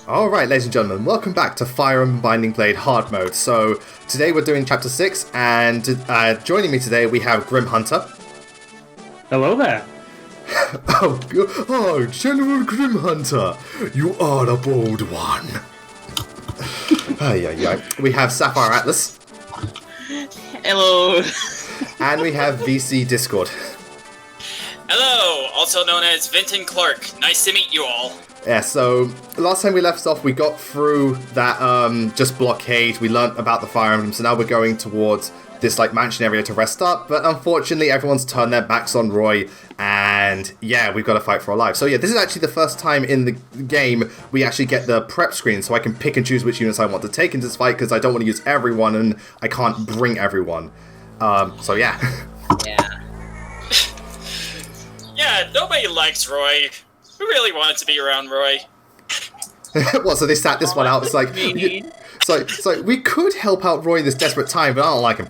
Alright, ladies and gentlemen, welcome back to Fire Emblem Binding Blade Hard Mode. So, today we're doing Chapter 6, and joining me today we have Grim Hunter. Hello there. Oh, General Grim Hunter, you are a bold one. We have Sapphire Atlas. Hello. And we have VC Discord. Hello, also known as Vinton Clark. Nice to meet you all. Yeah, so last time we left off, we got through that just blockade. We learnt about the Fire Emblem, so now we're going towards this like mansion area to rest up. But unfortunately, everyone's turned their backs on Roy, and yeah, we've got to fight for our lives. So yeah, this is actually the first time in the game we actually get the prep screen, so I can pick and choose which units I want to take into this fight because I don't want to use everyone, and I can't bring everyone. So yeah. Yeah. Yeah, nobody likes Roy. Who really wanted to be around Roy? What, so they sat this one out? It's like, so we could help out Roy in this desperate time, but I don't like him.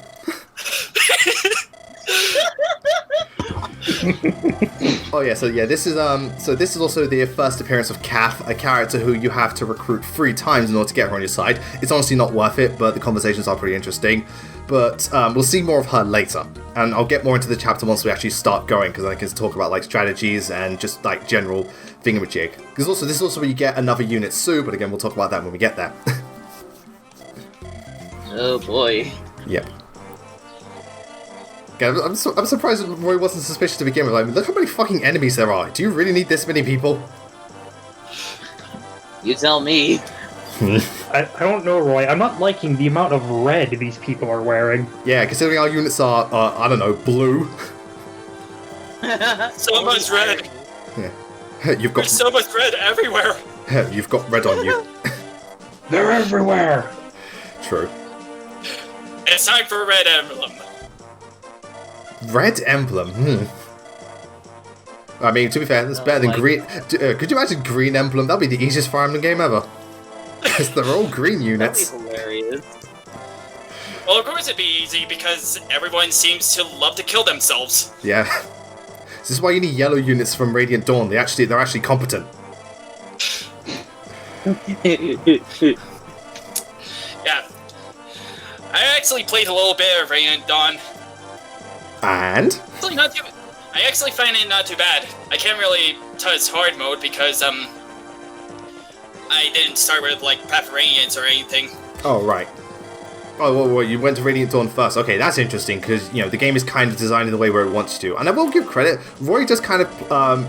Oh yeah, this is also the first appearance of Kath, a character who you have to recruit 3 times in order to get her on your side. It's honestly not worth it, but the conversations are pretty interesting. But we'll see more of her later, and I'll get more into the chapter once we actually start going, because I can talk about like strategies and just like general thingamajig. Because also this is also where you get another unit Sue, but again we'll talk about that when we get there. Oh boy. Yep. Okay, I'm surprised that Roy wasn't suspicious to begin with. Like, look how many fucking enemies there are. Do you really need this many people? You tell me. I don't know, Roy. I'm not liking the amount of red these people are wearing. Yeah, considering our units are, I don't know, blue. So much red. Yeah. You've got There's so much red everywhere. You've got red on you. They're everywhere. True. It's time for Red Emblem. Red Emblem? I mean, to be fair, that's better than green. Could you imagine Green Emblem? That'd be the easiest Fire Emblem game ever. Because they're all green units. That'd be hilarious. Well, of course it'd be easy, because everyone seems to love to kill themselves. Yeah. This is why you need yellow units from Radiant Dawn. They're actually competent. Yeah. I actually played a little bit of Radiant Dawn. And? I actually find it not too bad. I can't really touch hard mode because, I didn't start with, like, Path of Radiance or anything. Oh, right. Oh, well, you went to Radiant Dawn first. Okay, that's interesting, because, you know, the game is kind of designed in the way where it wants you to. And I will give credit, Roy does kind of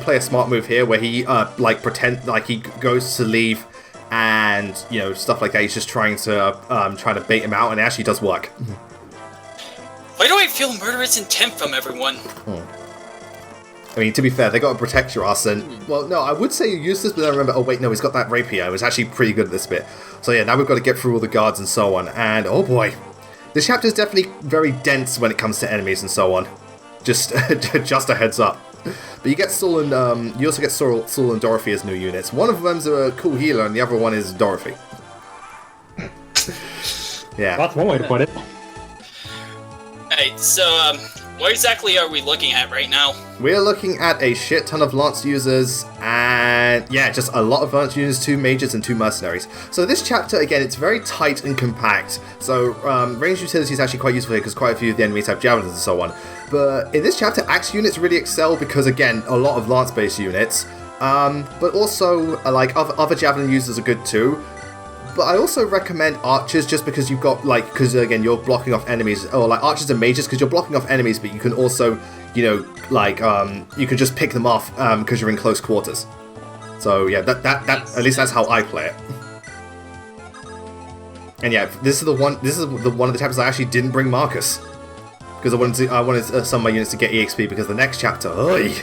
play a smart move here, where he, pretend, like, he goes to leave, and, you know, stuff like that. He's just trying to bait him out, and it actually does work. Why do I feel murderous intent from everyone? I mean, to be fair, they got to protect your ass, and, well, no, I would say you use this, but then I remember, oh wait, no, he's got that rapier. It was actually pretty good at this bit. So yeah, now we've got to get through all the guards and so on, and oh boy. This chapter is definitely very dense when it comes to enemies and so on. Just a heads up. But you get Saul and, you also get Saul and Dorothy as new units. One of them's a cool healer, and the other one is Dorothy. Yeah. That's one way to put it. Alright, so, what exactly are we looking at right now? We're looking at a shit ton of Lance users, and yeah, just a lot of Lance users, 2 mages and 2 mercenaries. So this chapter, again, it's very tight and compact. So ranged utility is actually quite useful here because quite a few of the enemies have javelins and so on. But in this chapter, axe units really excel because, again, a lot of Lance-based units. But also, like, other javelin users are good too. But I also recommend archers just because you've got, like, because again, you're blocking off enemies, or like archers and mages because you're blocking off enemies, but you can also, you know, like, you can just pick them off because you're in close quarters. So yeah, that at least that's how I play it. And yeah, this is the one of the chapters I actually didn't bring Marcus because I wanted some of my units to get EXP because the next chapter, oi.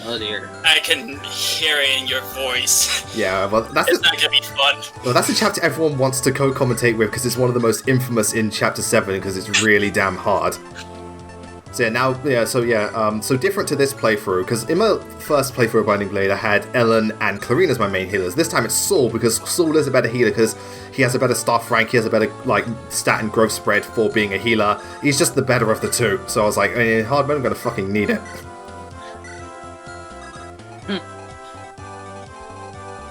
Oh dear. I can hear it in your voice. Yeah, well, it's not gonna be fun. Well, that's the chapter everyone wants to co-commentate with because it's one of the most infamous in Chapter 7 because it's really damn hard. So yeah, so different to this playthrough, because in my first playthrough of Binding Blade, I had Ellen and Clarine as my main healers. This time it's Saul, because Saul is a better healer, because he has a better staff rank, he has a better, like, stat and growth spread for being a healer. He's just the better of the two. So I was like, in hard mode, I'm gonna fucking need it.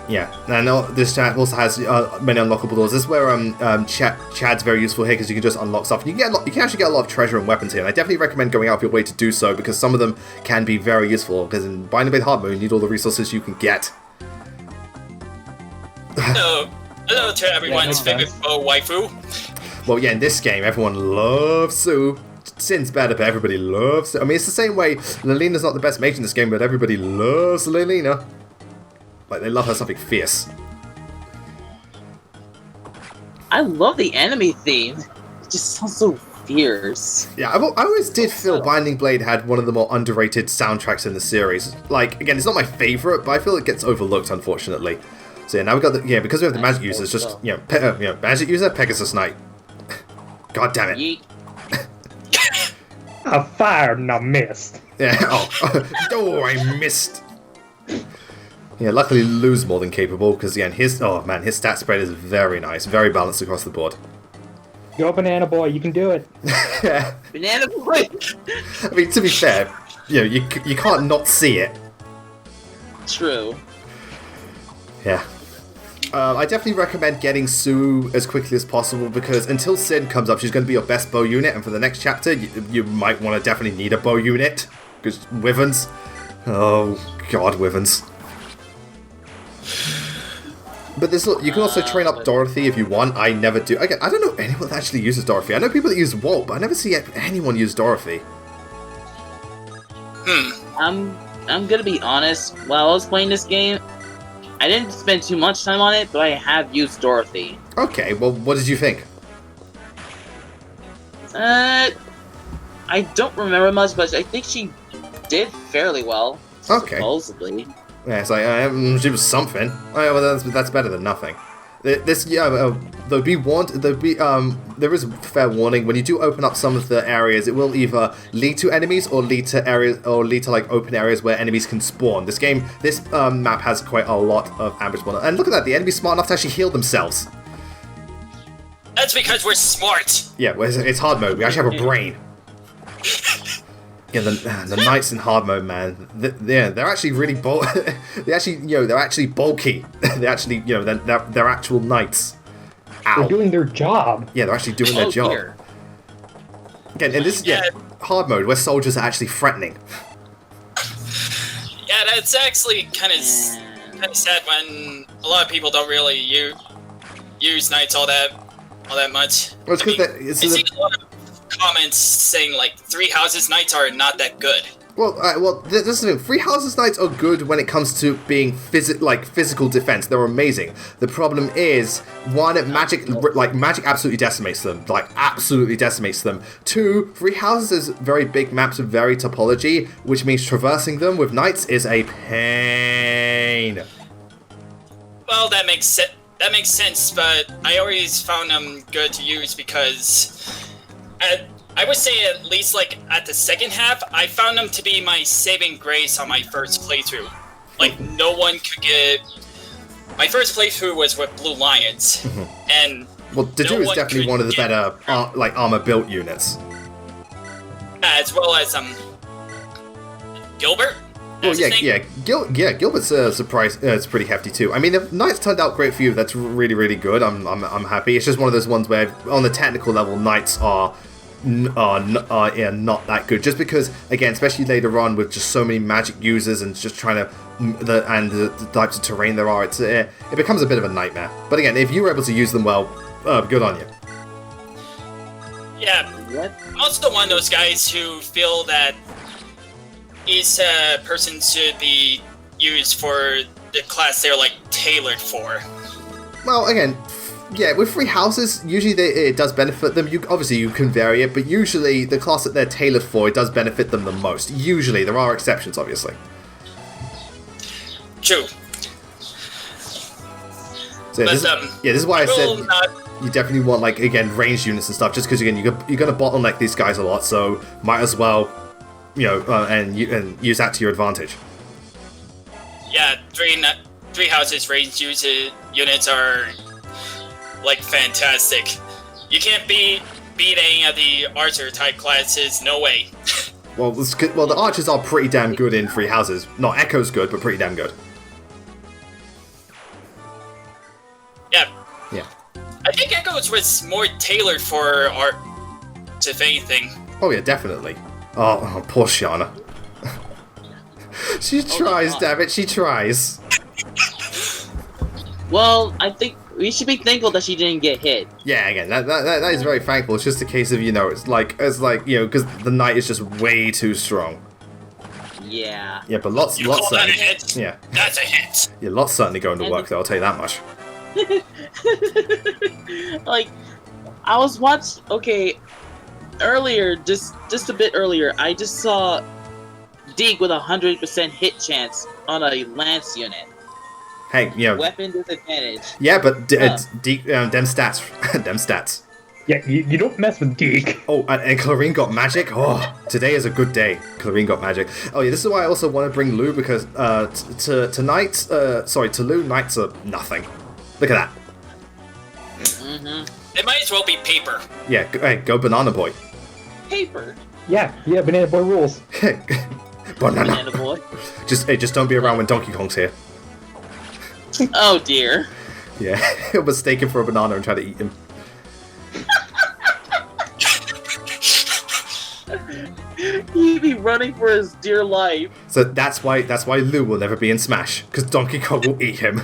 Yeah, and this chat also has many unlockable doors. This is where Chad's very useful here because you can just unlock stuff. You can actually get a lot of treasure and weapons here, and I definitely recommend going out of your way to do so because some of them can be very useful. Because in Binding Blade Hard Mode, you need all the resources you can get. Hello to everyone's favorite waifu. Well, yeah, in this game, everyone loves Sue. Sin's better, but everybody loves Sue. I mean, it's the same way Lelena's not the best mage in this game, but everybody loves Lelena. Like, they love her something fierce. I love the enemy theme. It just sounds so fierce. Yeah, I always did feel Binding Blade had one of the more underrated soundtracks in the series. Like, again, it's not my favorite, but I feel it gets overlooked, unfortunately. So yeah, now we've got because we have the magic users, just, magic user, Pegasus Knight. God damn it. Yeet. A fire and a mist. Yeah, oh, I missed. Yeah, luckily Lou's more than capable, because again, his stat spread is very nice, very balanced across the board. Go Banana Boy, you can do it. Yeah. Banana Boy! I mean, to be fair, you can't not see it. True. Yeah. I definitely recommend getting Sue as quickly as possible, because until Sin comes up, she's going to be your best bow unit, and for the next chapter, you might want to definitely need a bow unit, because Wyverns. Oh, God, Wyverns. But you can also train up Dorothy if you want. I never do. Again, I don't know anyone that actually uses Dorothy. I know people that use Walt, but I never see anyone use Dorothy. I'm gonna be honest. While I was playing this game, I didn't spend too much time on it, but I have used Dorothy. Okay, well, what did you think? I don't remember much, but I think she did fairly well. Okay. Supposedly. Yeah, it's like, she was something. Oh, yeah, well, that's better than nothing. This, there'll be warned. There is a fair warning. When you do open up some of the areas, it will either lead to enemies or lead to like open areas where enemies can spawn. This map has quite a lot of ambush spawn. And look at that, the enemy's smart enough to actually heal themselves. That's because we're smart. Yeah, well, it's hard mode. We actually have a brain. Yeah, the knights in hard mode, man. They're actually really they're actually bulky. They actually, they're actual knights. Ow. They're doing their job. Yeah, they're actually doing their job. Dear. Again, and this hard mode where soldiers are actually threatening. Yeah, that's actually kind of sad when a lot of people don't really use knights all that much. Well, it's because I see a lot of comments saying like 3 Houses Knights are not that good. Well, this is the thing. 3 Houses Knights are good when it comes to being physical defense. They're amazing. The problem is, one, magic absolutely decimates them. Absolutely decimates them. 2, 3 Houses is very big maps with very topology, which means traversing them with knights is a pain. Well, that makes sense, but I always found them good to use because I would say at least at the second half, I found them to be my saving grace on my first playthrough. No one could get. My first playthrough was with Blue Lions, and Deju is definitely one of the better armor built units. As well as Gilbert. Well, Gilbert's surprise. It's pretty hefty too. I mean, if Knights turned out great for you, that's really, really good. I'm happy. It's just one of those ones where, on the technical level, Knights are not that good. Just because, again, especially later on with just so many magic users and just trying to the types of terrain there are, it becomes a bit of a nightmare. But again, if you were able to use them well, good on you. Yeah, I'm also one of those guys who feel that each person should be used for the class they're tailored for. Well, again, yeah, with 3 Houses, usually it does benefit them. Obviously, you can vary it, but usually the class that they're tailored for, it does benefit them the most. Usually, there are exceptions, obviously. True. So this is why I said you definitely want ranged units and stuff. Just because again, you're gonna bottleneck these guys a lot, so might as well, and use that to your advantage. Yeah, 3 Houses ranged units are fantastic. You can't beat any of the archer type classes, no way. Well, the archers are pretty damn good in 3 Houses. Not Echo's good, but pretty damn good. much was more tailored for art, if anything. Oh yeah, definitely. Oh, poor Shauna. She tries, damn it, she tries. Well, I think we should be thankful that she didn't get hit. Yeah, again, that is very thankful. It's just a case of, it's like, because the knight is just way too strong. Yeah. Yeah, but lots You call that a certainly. hit? Yeah, That's a hit. yeah, lots certainly going to work though. I'll tell you that much. Like, I was earlier, just a bit earlier, I just saw Deke with 100% hit chance on a lance unit. Hey, Weapon disadvantage. Yeah, but them stats, them stats. Yeah, you don't mess with Deke. Oh, and Clarine got magic. Oh, today is a good day. Clarine got magic. Oh yeah, this is why I also want to bring Lou because to Lou, knights are nothing. Look at that. Mm-hmm. It might as well be paper. Yeah, go Banana Boy. Paper. Yeah, Banana Boy rules. Banana Boy. Just don't be around when Donkey Kong's here. Oh dear. Yeah, he'll mistake him for a banana and try to eat him. He'd be running for his dear life. So that's why Lou will never be in Smash, because Donkey Kong will eat him.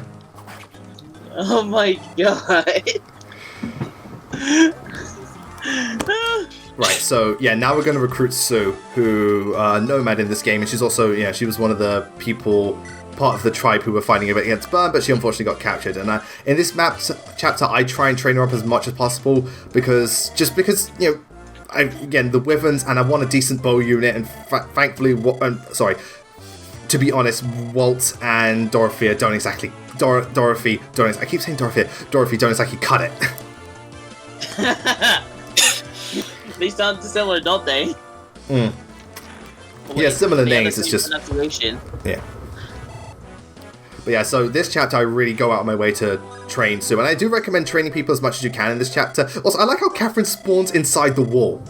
Oh my god. Right, so yeah, now we're going to recruit Sue, who nomad in this game, and she's also, she was one of the people, part of the tribe who were fighting against Burn, but she unfortunately got captured. And in this chapter, I try and train her up as much as possible because again, the Wyverns, and I want a decent bow unit, and thankfully, to be honest, Walt and Dorothea don't exactly. Dorothy don't. I keep saying Dorothea. Dorothy don't exactly cut it. They sound similar, don't they? Mm. Yeah, similar names. It's just pronunciation. Yeah. But yeah, so this chapter I really go out of my way to train Sue, and I do recommend training people as much as you can in this chapter. Also, I like how Catherine spawns inside the wall.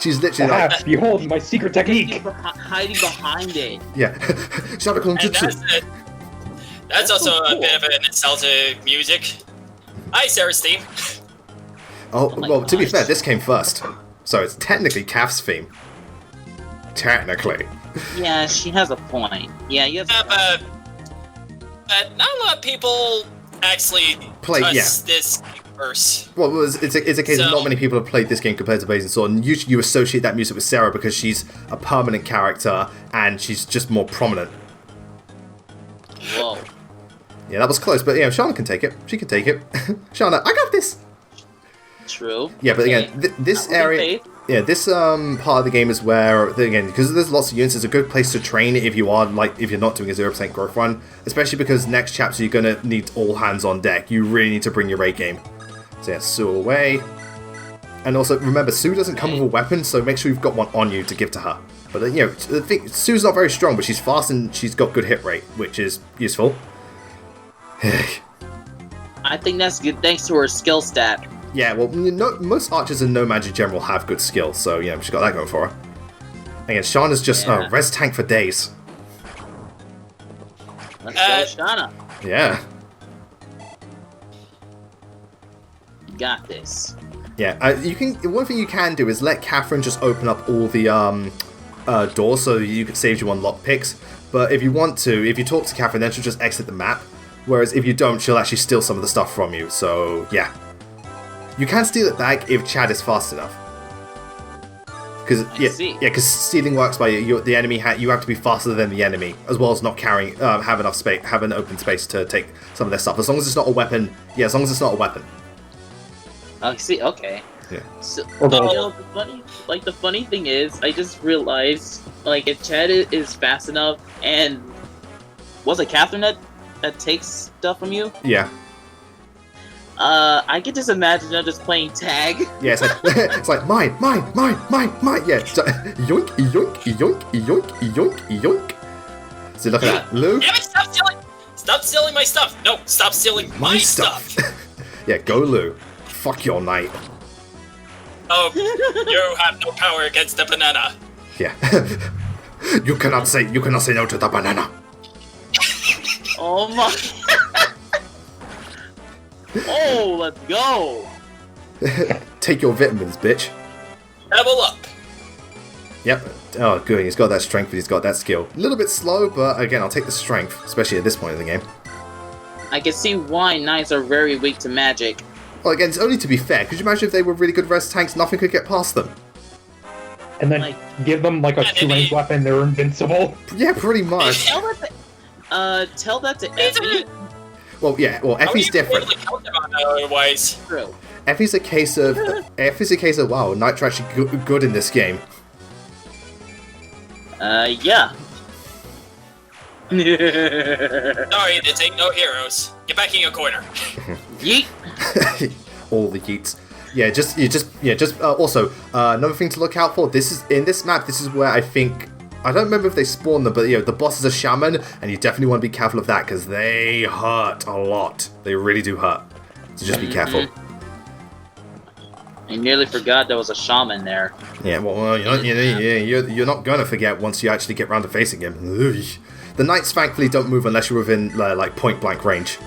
She's literally like, behold my secret technique. Hiding behind it. Yeah. Shadow Jutsu. That's also a bit of a nostalgic music. Hi, Sarah's theme. Oh well, to be fair, this came first. So it's technically Kath's theme. Technically. Yeah, she has a point. Yeah, you have but not a lot of people actually Play, touch yeah. this verse. Well, it's a case of not many people have played this game compared to Blazing Sword, and usually you associate that music with Sarah because she's a permanent character and she's just more prominent. Whoa. Yeah, that was close, but yeah, Shauna can take it. She can take it. Shauna, I got this! True. Yeah, but again, this area... Yeah, this part of the game is where, again, because there's lots of units, it's a good place to train if you are, if you're not doing a 0% growth run. Especially because next chapter you're going to need all hands on deck. You really need to bring your raid game. So yeah, Sue away. And also, remember, Sue doesn't come with a weapon, so make sure you've got one on you to give to her. But, the thing, Sue's not very strong, but she's fast and she's got good hit rate, which is useful. I think that's good thanks to her skill stat. Yeah, well, most archers and nomads in general have good skills, so she's got that going for her. Again, Shauna's just res tank for days. Let's go, Shauna. Yeah. You got this. Yeah, one thing you can do is let Catherine just open up all the doors so you can save you on lockpicks. But if you want to, if you talk to Catherine, then she'll just exit the map. Whereas if you don't, she'll actually steal some of the stuff from you. So yeah. You can steal it back if Chad is fast enough. Because stealing works by the enemy. You have to be faster than the enemy, as well as not carrying, have enough space, have an open space to take some of their stuff. As long as it's not a weapon. Yeah, as long as it's not a weapon. I see. Okay. Yeah. So, the funny thing is, I just realized, if Chad is fast enough, and was it Catherine that takes stuff from you? Yeah. I can just imagine her just playing tag. Yeah, it's like mine. Yeah, yoink, yoink, yoink, yoink, yoink, yoink. So look at that, Lou. Damn it! Stop stealing my stuff. No, stop stealing my stuff. Yeah, go Lou. Fuck your knight. Oh, you have no power against the banana. Yeah. You cannot say no to the banana. Oh my. Oh, let's go! Take your vitamins, bitch. Level up. Yep. Oh, good. He's got that strength, but he's got that skill. A little bit slow, but again, I'll take the strength, especially at this point in the game. I can see why knights are very weak to magic. Well, again, it's only to be fair. Could you imagine if they were really good res tanks, nothing could get past them? And then Like- give them like a 2-range weapon, they're invincible. Yeah, pretty much. Tell that to Effie. Well, yeah. Well, Effie's different. Otherwise, True. Effie's a case of wow, knights are actually good in this game. Yeah. sorry, this ain't no heroes. Get back in your corner. Yeet. All the yeets. Also, another thing to look out for. In this map. This is where I don't remember if they spawn them, but the boss is a shaman, and you definitely want to be careful of that because they hurt a lot. They really do hurt. So just be careful. I nearly forgot there was a shaman there. Yeah, well, you're not gonna forget once you actually get round to facing him. Ugh. The knights thankfully don't move unless you're within like point blank range.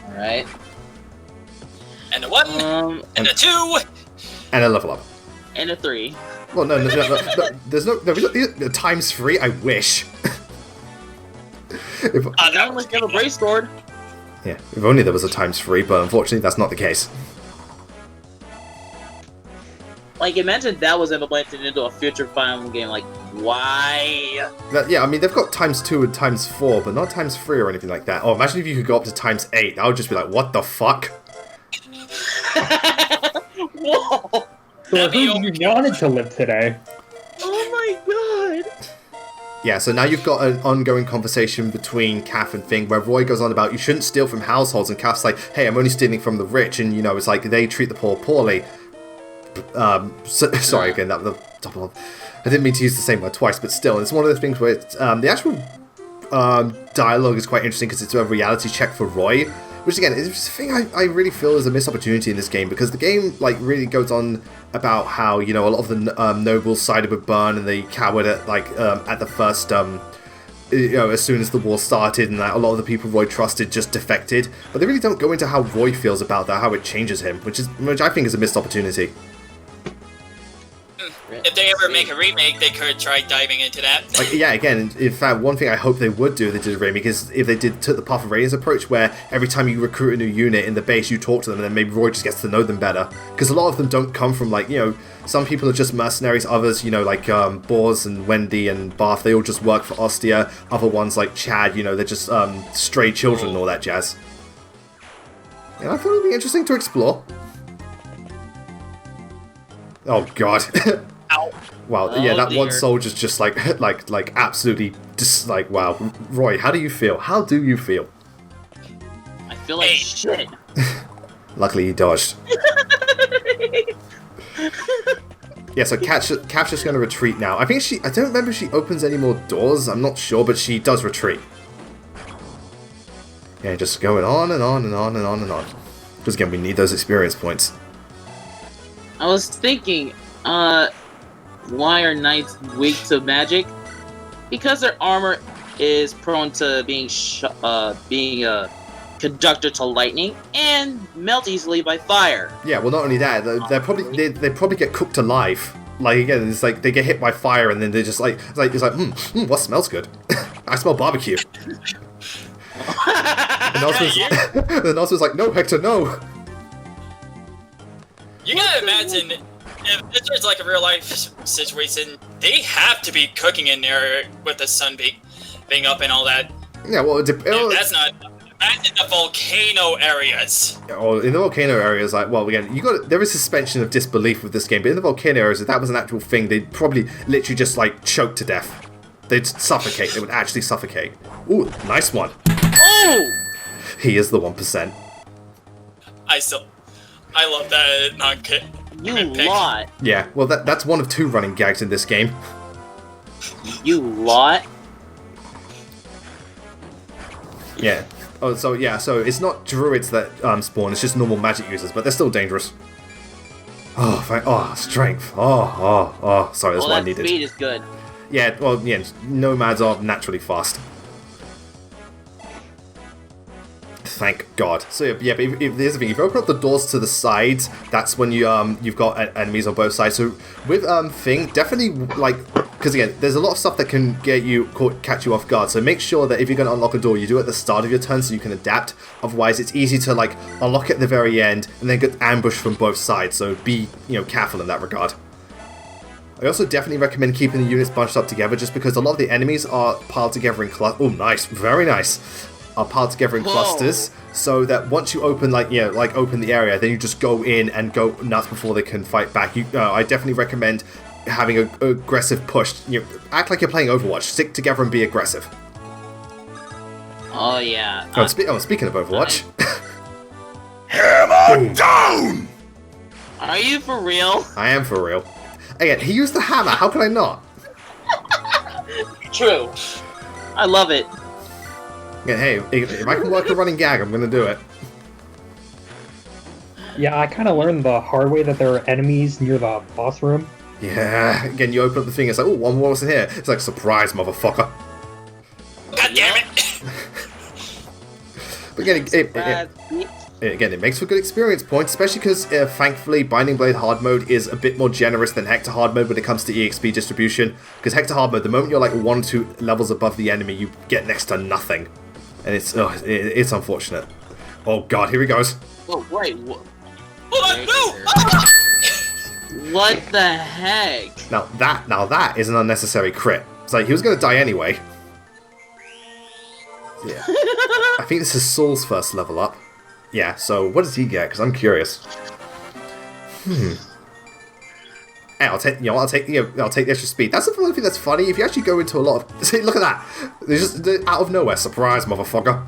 All right. And a 1, and a 2, And a level up. And a 3. Well, no, there's no times 3. I wish. if Not unless you have a brave sword. if only there was a times 3, but unfortunately that's not the case. Like, imagine that was implemented into a future Final game. Like, why? Yeah, I mean they've got times 2 and times 4, but not times 3 or anything like that. Oh, imagine if you could go up to times 8. I would just be like, what the fuck? Whoa! So I heard you wanted to live today. Oh my god! Yeah, so now you've got an ongoing conversation between Kath and Thing where Roy goes on about you shouldn't steal from households, and Kath's like, hey, I'm only stealing from the rich, and it's like they treat the poor poorly. Sorry again, that was the double. I didn't mean to use the same word twice, but still, it's one of those things where the actual dialogue is quite interesting because it's a reality check for Roy, which again is just a thing I really feel is a missed opportunity in this game because the game like really goes on about how a lot of the nobles sided with Byrne and they cowered at at the first as soon as the war started, and that a lot of the people Roy trusted just defected, but they really don't go into how Roy feels about that, how it changes him, which I think is a missed opportunity. If they ever make a remake, they could try diving into that. Again, in fact, one thing I hope they would do if they did a remake is if they took the Path of Radiance approach, where every time you recruit a new unit in the base, you talk to them, and then maybe Roy just gets to know them better. Because a lot of them don't come from, some people are just mercenaries, others, Boars and Wendy and Barth, they all just work for Ostia. Other ones, like Chad, they're just stray children and all that jazz. And I thought it would be interesting to explore. Oh, God. Ow. Wow, Oh, yeah, that dear. one soldier's just absolutely wow. Roy, how do you feel? How do you feel? I feel like Hey. shit. Luckily, he dodged. Yeah, so Kat's just going to retreat now. I don't remember if she opens any more doors. I'm not sure, but she does retreat. Yeah, just going on and on and on and on and on. Because again, we need those experience points. I was thinking, why are knights weak to magic? Because their armor is prone to being a conductor to lightning and melt easily by fire. Yeah, well, not only that, they probably get cooked alive. Like again, it's like they get hit by fire and then they're just what smells good? I smell barbecue. And Osman's like, no, Hector, no. You gotta imagine, if this was like a real life situation, they have to be cooking in there with the sun being up and all that. Yeah, well, That's not. Imagine the volcano areas. in the volcano areas, there is suspension of disbelief with this game, but in the volcano areas, if that was an actual thing, they'd probably literally just choke to death. They'd suffocate. They would actually suffocate. Ooh, nice one. Oh! He is the 1%. I love that non-kit. You lot. Yeah, well, that's one of 2 running gags in this game. You lot. Yeah. Oh, so it's not druids that spawn, it's just normal magic users, but they're still dangerous. Oh, strength. Sorry, that's what I That needed. speed is good. Yeah, well, nomads are naturally fast. thank God. So yeah, but if there's the thing, if you open up the doors to the sides, that's when you've got enemies on both sides. So with thing, definitely like, because again, there's a lot of stuff that can catch you off guard. So make sure that if you're going to unlock a door, you do it at the start of your turn so you can adapt. Otherwise, it's easy to like unlock it at the very end and then get ambushed from both sides. So be careful in that regard. I also definitely recommend keeping the units bunched up together, just because a lot of the enemies are piled together in clusters. Oh, nice, very nice. Are piled together in clusters, so that once you open open the area, then you just go in and go nuts before they can fight back. I definitely recommend having an aggressive push. Act like you're playing Overwatch. Stick together and be aggressive. Oh yeah. Speaking of Overwatch. Hammer down! Are you for real? I am for real. Again, he used the hammer. How can I not? True. I love it. Yeah, hey, if I can work a running gag, I'm gonna do it. Yeah, I kind of learned the hard way that there are enemies near the boss room. Yeah, again, you open up the thing, it's like, oh, one more was in here. It's like, surprise, motherfucker. God damn it! But again, it makes for good experience points, especially because, thankfully, Binding Blade Hard Mode is a bit more generous than Hector Hard Mode when it comes to EXP distribution. Because Hector Hard Mode, the moment you're like 1 or 2 levels above the enemy, you get next to nothing. And it's unfortunate. Oh god, here he goes. Oh, wait, Hold on, no! what the heck? Now that is an unnecessary crit. It's like, he was going to die anyway. Yeah. I think this is Saul's first level up. Yeah, so what does he get? Because I'm curious. Hey, I'll take the extra speed. That's the only thing that's funny. If you actually go into a lot of, see, look at that. There's just out of nowhere, surprise, motherfucker.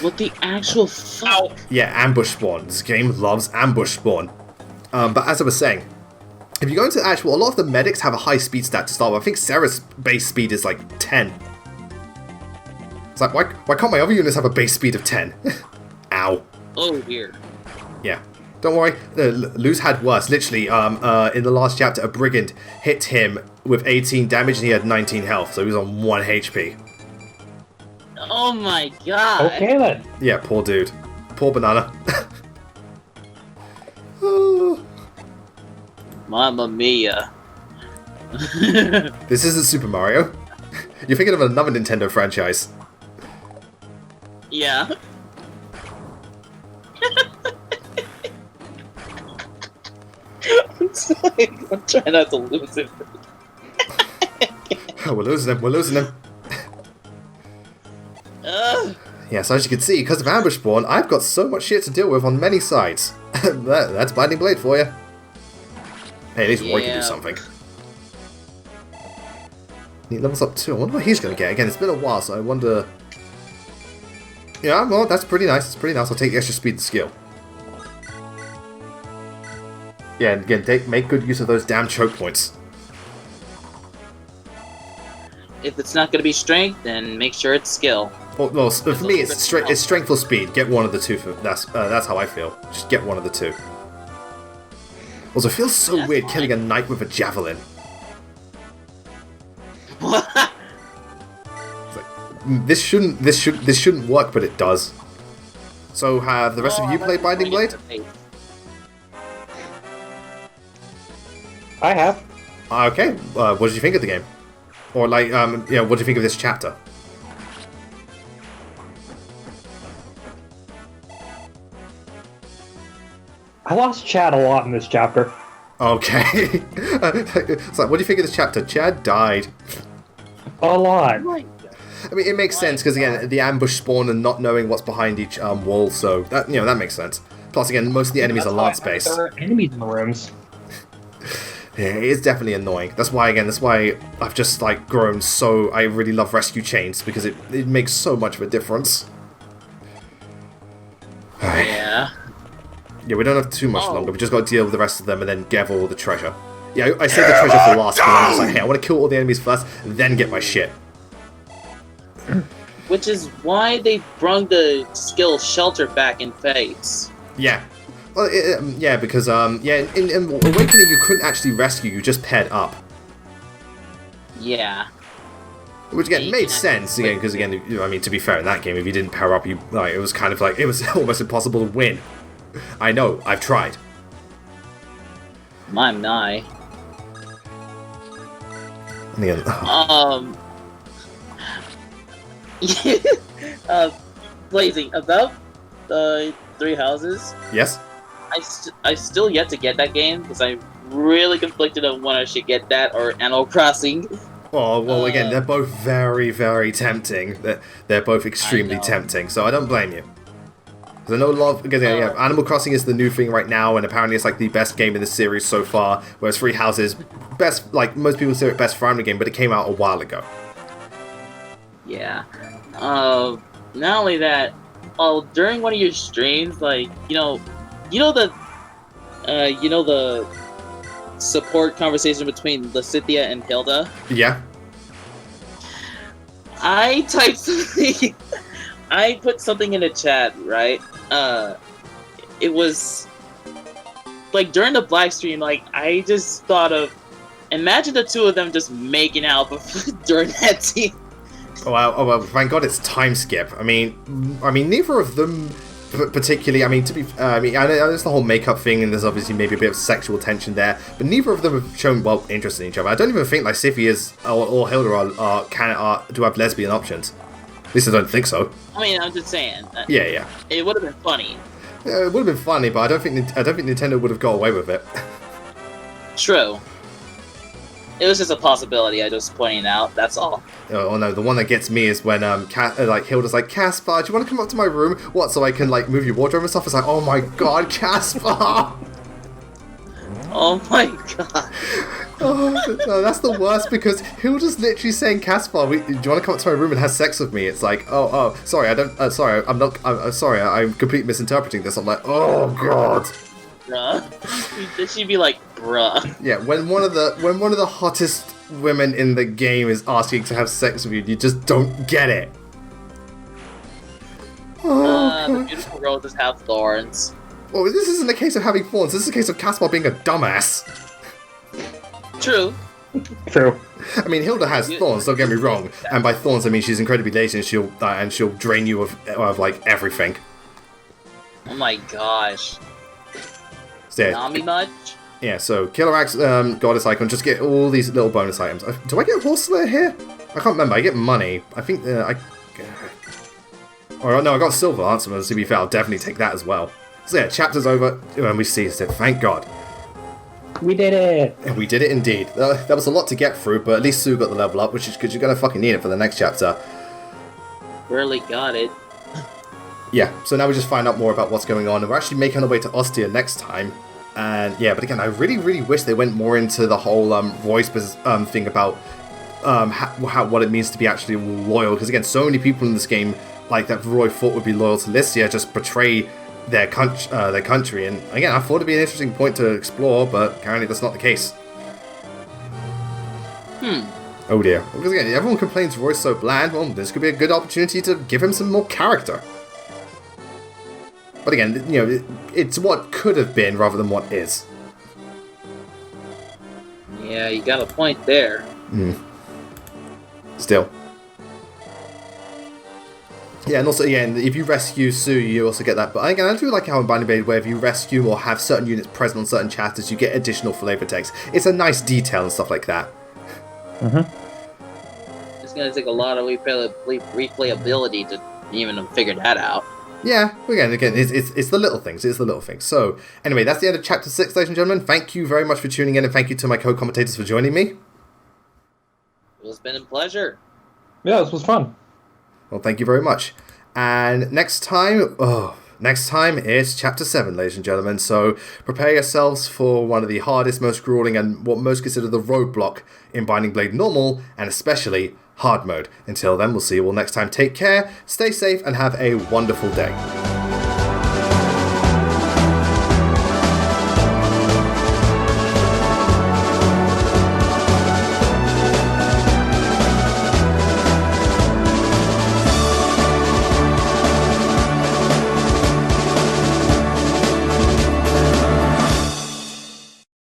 What the actual fuck? Yeah, ambush spawn. This game loves ambush spawn. But as I was saying, if you go into a lot of the medics have a high speed stat to start with. I think Sarah's base speed is like 10. It's like, why can't my other units have a base speed of 10? Ow. Oh dear. Yeah. Don't worry, Luz had worse. Literally, in the last chapter, a brigand hit him with 18 damage and he had 19 health, so he was on 1 HP. Oh my god. Okay then. Yeah, poor dude. Poor banana. Oh. Mamma mia. This isn't Super Mario. You're thinking of another Nintendo franchise. Yeah. I'm trying not to lose it. We're losing him. Yeah, so as you can see, because of ambush spawn, I've got so much shit to deal with on many sides. That's Binding Blade for you. Hey, at least Roy can do something. He levels up too. I wonder what he's going to get. Again, it's been a while, so I wonder... Yeah, well, that's pretty nice. It's pretty nice. I'll take the extra speed and skill. Yeah, and again, make good use of those damn choke points. If it's not going to be strength, then make sure it's skill. Well, for me, it's strength or speed. Get one of the two. That's how I feel. Just get one of the two. Also, it feels so weird killing a knight with a javelin. What? This shouldn't work, but it does. So, have the rest of you played Binding Blade? I have. Okay. What did you think of the game? Or like, what do you think of this chapter? I lost Chad a lot in this chapter. Okay. It's like, what do you think of this chapter? Chad died. A lot. I mean, it makes sense because again, the ambush spawn and not knowing what's behind each wall, so that that makes sense. Plus, again, most of the enemies are lance based. There are enemies in the rooms. Yeah, it is definitely annoying. That's why I've just like grown so I really love rescue chains because it makes so much of a difference. Yeah. Yeah, we don't have too much longer. We just got to deal with the rest of them and then gather all the treasure. Yeah, I saved the treasure for last because I'm just like, hey, I want to kill all the enemies first, then get my shit. Which is why they brung the skill Shelter back in Fates. Yeah. Well, yeah, because in Awakening you couldn't actually rescue, you just paired up. Yeah. Which again made sense again because again, I mean, to be fair, in that game, if you didn't power up, you like it was kind of like it was almost impossible to win. I know, I've tried. I'm nigh. And again, Blazing, about the 3 houses. yes. I still yet to get that game because I'm really conflicted on when I should get that or Animal Crossing. Oh well, again, they're both very, very tempting. They're both extremely tempting, so I don't blame you. Because I know a lot of, because Animal Crossing is the new thing right now, and apparently it's like the best game in the series so far. Whereas Three Houses, best, like most people say, it best family game, but it came out a while ago. Yeah. Not only that, during one of your streams, like the support conversation between Lysithea and Hilda. Yeah. I typed something. I put something in the chat, right? It was like during the Black stream. Like I just thought of, imagine the two of them just making out during that scene. Oh well, thank God it's time skip. I mean, neither of them particularly. I mean, I know there's the whole makeup thing, and there's obviously maybe a bit of sexual tension there, but neither of them have shown interest in each other. I don't even think like Siphia's or Hilda do have lesbian options. At least I don't think so. I mean, I'm just saying. Yeah. It would have been funny. Yeah, it would have been funny, but I don't think Nintendo would have got away with it. True. It was just a possibility. I just pointing out. That's all. Oh no, the one that gets me is when Hilda's like, Caspar, do you want to come up to my room? What, so I can like move your wardrobe and stuff? It's like, oh my God, Caspar! Oh my God. Oh, no, that's the worst because Hilda's literally saying, Caspar, do you want to come up to my room and have sex with me? It's like, sorry, I'm sorry, I'm completely misinterpreting this. I'm like, oh God. Bruh? Did she be like, bruh? Yeah, when one of the hottest women in the game is asking to have sex with you, you just don't get it. The beautiful roses have thorns. Well, this isn't a case of having thorns. This is a case of Caspar being a dumbass. True. True. I mean, Hilda has thorns. Don't get me wrong. And by thorns, I mean she's incredibly lazy, and she'll drain you of like everything. Oh my gosh. So, yeah, Nami much? Yeah. So Killer Axe, Goddess Icon. Just get all these little bonus items. Do I get Horse Slayer here? I can't remember. I get money. I think Or no, I got Silver Answer. To be fair, I'll definitely take that as well. So yeah, chapter's over, and we seized it. Thank God. We did it! And we did it indeed. That was a lot to get through, but at least Sue got the level up, which is because you're going to fucking need it for the next chapter. Really got it. Yeah, so now we just find out more about what's going on, and we're actually making our way to Ostia next time. And yeah, but again, I really, really wish they went more into the whole Roy's thing about what it means to be actually loyal, because again, so many people in this game, like that Roy thought would be loyal to Listia, just betray their country, and again, I thought it'd be an interesting point to explore, but apparently that's not the case. Oh dear. Because again, everyone complains Roy's so bland. Well, this could be a good opportunity to give him some more character. But again, you know, it's what could have been rather than what is. Yeah, you got a point there. Still. Yeah, and also, yeah, if you rescue Sue, you also get that. But again, I do like how in Binding Blade, where if you rescue or have certain units present on certain chapters, you get additional flavor text. It's a nice detail and stuff like that. It's gonna take a lot of replayability to even figure that out. Yeah, again, it's the little things. It's the little things. So, anyway, that's the end of Chapter 6, ladies and gentlemen. Thank you very much for tuning in, and thank you to my co-commentators for joining me. It's been a pleasure. Yeah, this was fun. Well, thank you very much. And next time it's Chapter 7, ladies and gentlemen. So, prepare yourselves for one of the hardest, most grueling, and what most consider the roadblock in Binding Blade Normal, and especially Hard Mode. Until then, we'll see you all next time. Take care, stay safe, and have a wonderful day.